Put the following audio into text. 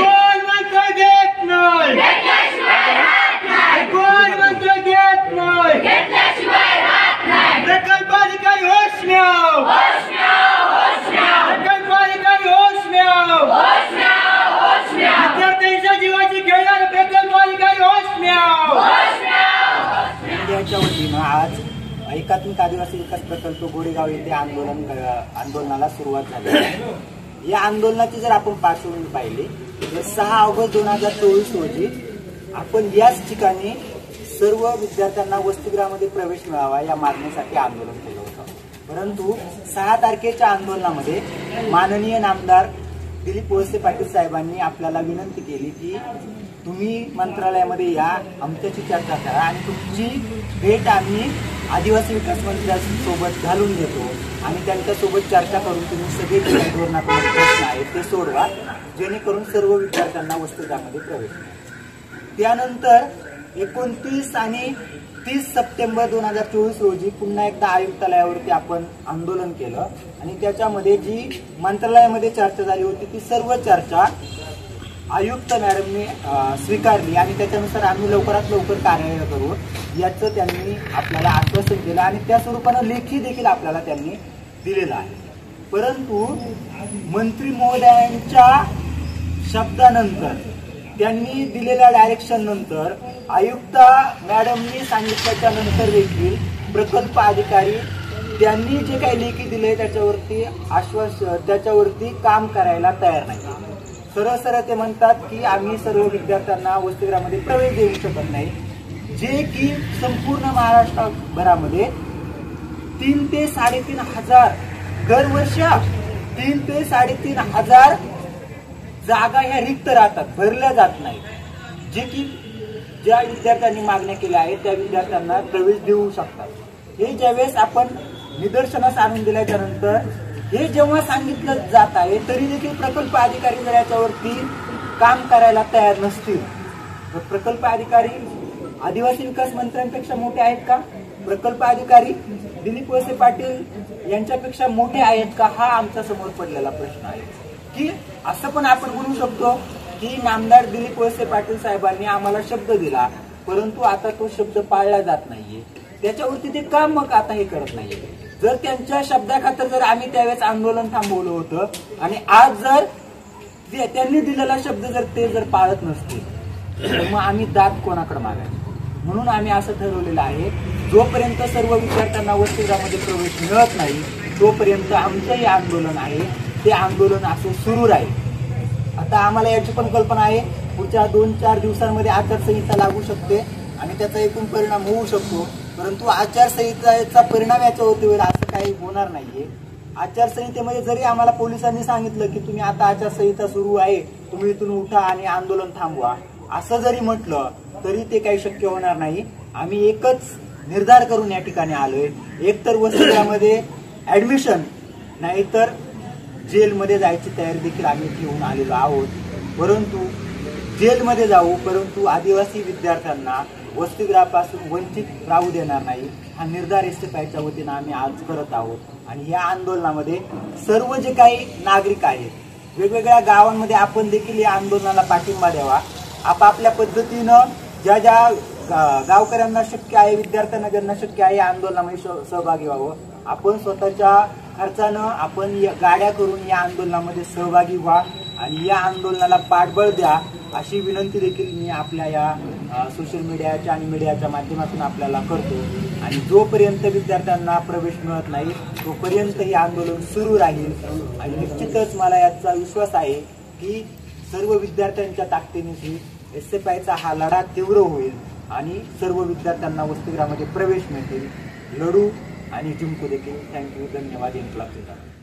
कोण म्हणतो घेत नाही, कोण म्हणतो घेत नाही, प्रकल्प अधिकारी होश म्याव, प्रकल्प अधिकारी होश म्याव, विद्यार्थ्यांच्या जीवाची घेणारे प्रकल्प अधिकारी होश म्याव। इंडियाच्या वतीनं आज एकात्मिक आदिवासी विकास प्रकल्प गोरेगाव येथे आंदोलनाला सुरुवात झाली आहे। या आंदोलनाची जर आपण पार्श्वभूमी पाहिली तर 6 ऑगस्ट 2024 रोजी आपण याच ठिकाणी सर्व विद्यार्थ्यांना वसतिगृहामध्ये प्रवेश मिळावा या मागणीसाठी आंदोलन केलं होतं। परंतु 6 तारखेच्या आंदोलनामध्ये माननीय नामदार दिलीप वळसे पाटील साहेबांनी आपल्याला विनंती केली की तुम्ही मंत्रालयामध्ये या, आमच्याशी चर्चा करा आणि तुमची भेट आम्ही आदिवासी विकास मंत्र्यांसोबत घालून घेतो आणि त्यांच्यासोबत चर्चा करून तुम्ही सगळे जे धोरणात्मक प्रश्न आहेत ते सोडवा, जेणेकरून सर्व विद्यार्थ्यांना वसतिगृहामध्ये प्रवेश मिळेल। त्यानंतर 29 आणि 30 सप्टेंबर 2024 रोजी पुन्हा एकदा आयुक्तालयावरती आपण आंदोलन केलं आणि त्याच्यामध्ये जी मंत्रालयामध्ये चर्चा झाली होती ती सर्व चर्चा आयुक्त मॅडमने स्वीकारली आणि त्याच्यानुसार आम्ही लवकरात लवकर कार्य करू याचं त्यांनी आपल्याला आश्वासन दिलं आणि त्या स्वरूपानं लेखी देखील आपल्याला त्यांनी दिलेलं आहे। परंतु मंत्री महोदयांच्या शब्दानंतर, त्यांनी दिलेल्या डायरेक्शन नंतर, आयुक्त मॅडमनी सांगितल्याच्या नंतर देखील प्रकल्प अधिकारी त्यांनी जे काही लेखी दिले त्याच्यावरती काम करायला तयार नाही। सरळ सरळ ते म्हणतात की आम्ही सर्व विद्यार्थ्यांना वसतिगृहामध्ये प्रवेश देऊ शकत नाही, जे की संपूर्ण महाराष्ट्रभरामध्ये 3 ते 3.5 हजार दरवर्ष 3 ते 3.5 हजार जागा ह्या रिक्त राहतात, भरल्या जात नाही, जे की ज्या विद्यार्थ्यांनी मागण्या केल्या आहेत त्या विद्यार्थ्यांना प्रवेश देऊ शकतात। हे ज्यावेळेस आपण निदर्शनास आणून दिल्याच्या नंतर हे जेव्हा सांगितलं जात आहे तरी देखील प्रकल्प अधिकारी जर याच्यावरती काम करायला तयार नसतील तर प्रकल्प अधिकारी आदिवासी विकास मंत्र्यांपेक्षा मोठे आहेत का? प्रकल्प अधिकारी दिलीप वळसे पाटील यांच्यापेक्षा मोठे आहेत का? हा आमच्या समोर पडलेला प्रश्न आहे की असं पण आपण म्हणू शकतो की नामदार दिलीप वळसे पाटील साहेबांनी आम्हाला शब्द दिला परंतु आता तो शब्द पाळला जात नाहीये, त्याच्यावरती ते काम मग आता हे करत नाहीये। जर त्यांच्या शब्दाखातर जर आम्ही त्यावेळेस आंदोलन थांबवलं होतं आणि आज जर त्यांनी दिलेला शब्द जर ते पाळत नसतील तर मग आम्ही दाद कोणाकडे मागायचं? म्हणून आम्ही असं ठरवलेलं आहे, जोपर्यंत सर्व विद्यार्थ्यांना वसतिगृहामध्ये प्रवेश मिळत नाही तोपर्यंत आमचं हे आंदोलन आहे ते आंदोलन असं सुरू राहील। आता आम्हाला याची पण कल्पना आहे पुढच्या 2-4 दिवसांमध्ये आचारसंहिता लागू शकते आणि त्याचा एकूण परिणाम होऊ शकतो, परंतु आचारसंहितेचा परिणाम याच्यावरती होईल असं काही होणार नाहीये। आचारसंहितेमध्ये जरी आम्हाला पोलिसांनी सांगितलं की तुम्ही आता आचारसंहिता सुरू आहे, तुम्ही इथून उठा आणि आंदोलन थांबवा, असं जरी म्हटलं तरी ते काही शक्य होणार नाही। आम्ही एकच निर्धार करून या ठिकाणी आलोय, एकतर वसतिगृहामध्ये ऍडमिशन नाहीतर जेलमध्ये जायची तयारी देखील आम्ही घेऊन आलेलो आहोत। परंतु जेलमध्ये जाऊ परंतु आदिवासी विद्यार्थ्यांना वसतिगृहापासून वंचित राहू देणार नाही, हा निर्धार एसएफआयच्या वतीनं आम्ही आज करत आहोत। आणि या आंदोलनामध्ये सर्व जे काही नागरिक आहेत वेगवेगळ्या गावांमध्ये आपण देखील या आंदोलनाला पाठिंबा द्यावा। आपापल्या पद्धतीनं ज्या गावकऱ्यांना शक्य आहे, विद्यार्थ्यांना ज्यांना शक्य आहे या आंदोलनामध्ये सहभागी व्हावं। आपण स्वतःच्या खर्चानं आपण गाड्या करून या आंदोलनामध्ये सहभागी व्हा आणि या आंदोलनाला पाठबळ द्या अशी विनंती देखील मी आपल्या या सोशल मीडियाच्या आणि मीडियाच्या माध्यमातून आपल्याला करतो। आणि जोपर्यंत विद्यार्थ्यांना प्रवेश मिळत नाही तोपर्यंत हे आंदोलन सुरू राहील आणि निश्चितच मला याचा विश्वास आहे की सर्व विद्यार्थ्यांच्या ताकदीने एसएफआयचा हा लढा तीव्र होईल आणि सर्व विद्यार्थ्यांना वसतिगृहामध्ये प्रवेश मिळतील। लढू आणि जिंकू देखील। थँक्यू, धन्यवाद। इन्क्लाब जिंदाबाद।